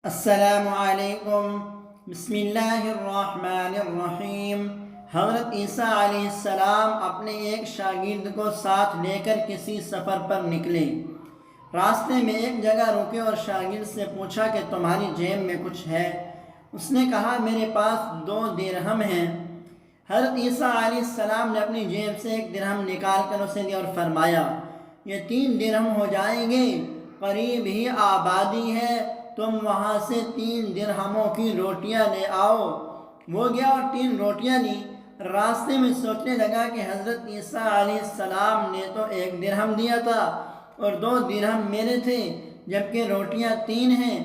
السلام علیکم۔ بسم اللہ الرحمن الرحیم۔ حضرت عیسیٰ علیہ السلام اپنے ایک شاگرد کو ساتھ لے کر کسی سفر پر نکلے۔ راستے میں ایک جگہ رکے اور شاگرد سے پوچھا کہ تمہاری جیب میں کچھ ہے؟ اس نے کہا میرے پاس 2 درہم ہیں۔ حضرت عیسیٰ علیہ السلام نے اپنی جیب سے 1 درہم نکال کر اسے دیا اور فرمایا یہ 3 درہم ہو جائیں گے، قریب ہی آبادی ہے، تم وہاں سے 3 درہموں کی روٹیاں لے آؤ۔ وہ گیا اور 3 روٹیاں لی۔ راستے میں سوچنے لگا کہ حضرت عیسیٰ علیہ السلام نے تو 1 درہم دیا تھا اور 2 درہم میرے تھے، جبکہ روٹیاں 3 ہیں۔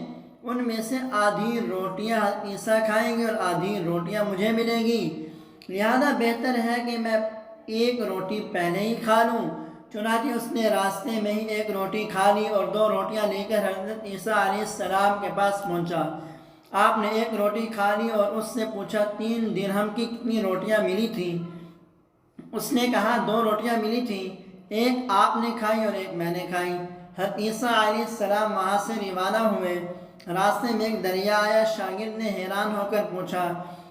ان میں سے آدھی روٹیاں حضرت عیسیٰ کھائیں گے اور آدھی روٹیاں مجھے ملے گی، لہذا بہتر ہے کہ میں 1 روٹی پہلے ہی کھا لوں۔ چنانچہ اس نے راستے میں ہی 1 روٹی کھا لی اور 2 روٹیاں لے کر حضرت عیسیٰ علیہ السلام کے پاس پہنچا۔ آپ نے 1 روٹی کھا لی اور اس سے پوچھا 3 درہم کی کتنی روٹیاں ملی تھیں؟ اس نے کہا 2 روٹیاں ملی تھیں، 1 آپ نے کھائی اور 1 میں نے کھائی۔ حضرت عیسیٰ علیہ السلام وہاں سے روانہ ہوئے۔ راستے میں ایک دریا آیا۔ شاگرد نے حیران ہو کر پوچھا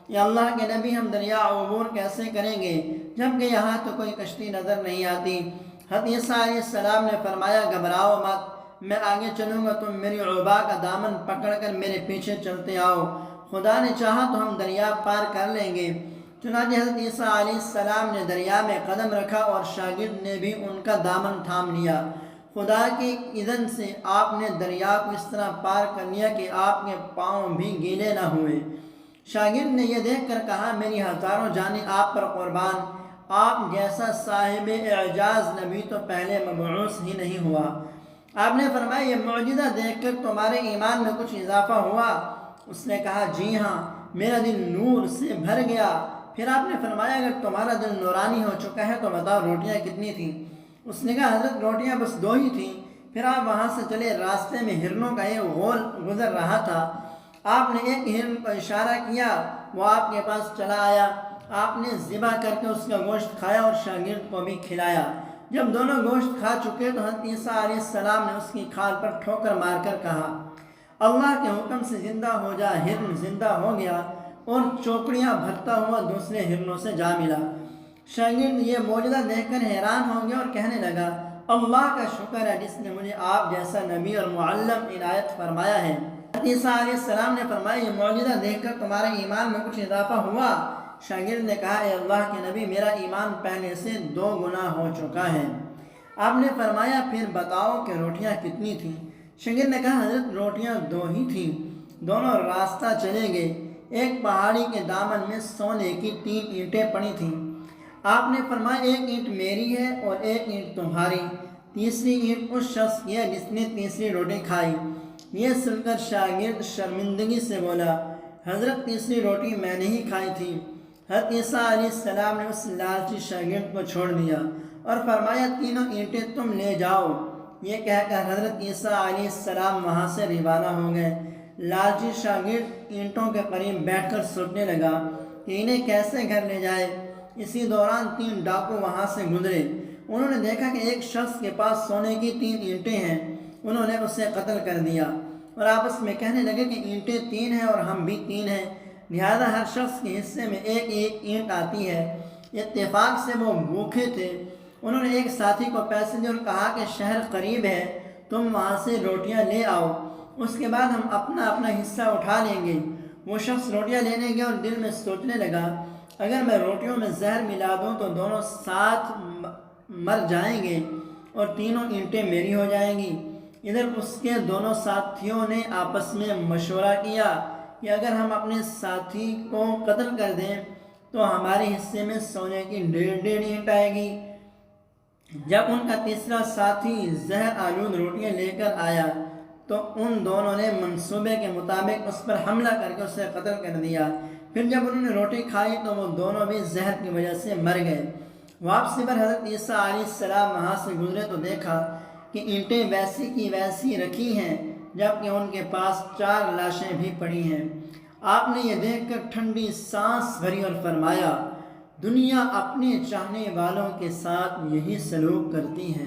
یا اللہ کے نبی، ہم دریا عبور کیسے کریں گے جبکہ یہاں تو کوئی کشتی نظر نہیں آتی؟ حضرت عیسیٰ علیہ السلام نے فرمایا گھبراؤ مت، میں آگے چلوں گا، تم میری عبا کا دامن پکڑ کر میرے پیچھے چلتے آؤ، خدا نے چاہا تو ہم دریا پار کر لیں گے۔ چنانچہ حضرت عیسیٰ علیہ السلام نے دریا میں قدم رکھا اور شاگرد نے بھی ان کا دامن تھام لیا۔ خدا کی اذن سے آپ نے دریا کو اس طرح پار کر لیا کہ آپ کے پاؤں بھی گیلے نہ ہوئے۔ شاگرد نے یہ دیکھ کر کہا میری ہزاروں جانیں آپ پر قربان، آپ جیسا صاحب اعجاز نبی تو پہلے مبعوث ہی نہیں ہوا۔ آپ نے فرمایا یہ معجزہ دیکھ کر تمہارے ایمان میں کچھ اضافہ ہوا؟ اس نے کہا جی ہاں، میرا دل نور سے بھر گیا۔ پھر آپ نے فرمایا اگر تمہارا دل نورانی ہو چکا ہے تو بتاؤ روٹیاں کتنی تھیں؟ اس نے کہا حضرت روٹیاں بس 2 ہی تھیں۔ پھر آپ وہاں سے چلے۔ راستے میں ہرنوں کا ایک غول گزر رہا تھا۔ آپ نے ایک ہرن کو اشارہ کیا، وہ آپ کے پاس چلا آیا۔ آپ نے ذبح کر کے اس کا گوشت کھایا اور شاگرد کو بھی کھلایا۔ جب دونوں گوشت کھا چکے تو حضرت عیسیٰ علیہ السلام نے اس کی کھال پر ٹھوکر مار کر کہا اللہ کے حکم سے زندہ ہو جا۔ ہرن زندہ ہو گیا اور چوکڑیاں بھرتا ہوا دوسرے ہرنوں سے جا ملا۔ شاگرد یہ معجزہ دیکھ کر حیران ہو گیا اور کہنے لگا اللہ کا شکر ہے جس نے مجھے آپ جیسا نبی اور معلم عنایت فرمایا ہے۔ حضرت عیسیٰ علیہ السلام نے فرمایا یہ معجزہ دیکھ کر تمہارے ایمان میں کچھ اضافہ ہوا؟ شاگرد نے کہا اے اللہ کے نبی، میرا ایمان پہلے سے 2 گنا ہو چکا ہے۔ آپ نے فرمایا پھر بتاؤ کہ روٹیاں کتنی تھیں؟ شاگرد نے کہا حضرت روٹیاں 2 ہی تھیں۔ دونوں راستہ چلے گئے۔ ایک پہاڑی کے دامن میں سونے کی 3 اینٹیں پڑی تھیں۔ آپ نے فرمایا 1 اینٹ میری ہے اور 1 اینٹ تمہاری، تیسری اینٹ اس شخص کی ہے جس نے تیسری روٹی کھائی۔ یہ سن کر شاگرد شرمندگی سے بولا حضرت تیسری روٹی میں نے ہی کھائی تھی۔ حضرت عیسیٰ علیہ السلام نے اس لالچی شاگرد کو چھوڑ دیا اور فرمایا 3 اینٹیں تم لے جاؤ۔ یہ کہہ کر حضرت عیسیٰ علیہ السلام وہاں سے روانہ ہو گئے۔ لالچی شاگرد اینٹوں کے قریب بیٹھ کر سوچنے لگا کہ انہیں کیسے گھر لے جائے۔ اسی دوران 3 ڈاکو وہاں سے گزرے۔ انہوں نے دیکھا کہ ایک شخص کے پاس سونے کی 3 اینٹیں ہیں۔ انہوں نے اسے قتل کر دیا اور آپس میں کہنے لگے کہ اینٹیں 3 ہیں اور ہم بھی 3 ہیں، لہذا ہر شخص کے حصے میں 1 اینٹ آتی ہے۔ اتفاق سے وہ بھوکے تھے۔ انہوں نے ایک ساتھی کو پیسے دیے اور کہا کہ شہر قریب ہے، تم وہاں سے روٹیاں لے آؤ، اس کے بعد ہم اپنا اپنا حصہ اٹھا لیں گے۔ وہ شخص روٹیاں لینے گیا اور دل میں سوچنے لگا اگر میں روٹیوں میں زہر ملا دوں تو دونوں ساتھ مر جائیں گے اور 3 اینٹیں میری ہو جائیں گی۔ ادھر اس کے دونوں ساتھیوں نے آپس میں مشورہ کیا کہ اگر ہم اپنے ساتھی کو قتل کر دیں تو ہمارے حصے میں سونے کی 1.5 اینٹ آئے گی۔ جب ان کا تیسرا ساتھی زہر آلود روٹیاں لے کر آیا تو ان دونوں نے منصوبے کے مطابق اس پر حملہ کر کے اسے قتل کر دیا۔ پھر جب انہوں نے روٹی کھائی تو وہ دونوں بھی زہر کی وجہ سے مر گئے۔ واپسی پر حضرت عیسیٰ علیہ السلام وہاں سے گزرے تو دیکھا کہ اینٹیں ویسی کی ویسی رکھی ہیں جبکہ ان کے پاس 4 لاشیں بھی پڑی ہیں۔ آپ نے یہ دیکھ کر ٹھنڈی سانس بھری اور فرمایا دنیا اپنے چاہنے والوں کے ساتھ یہی سلوک کرتی ہے۔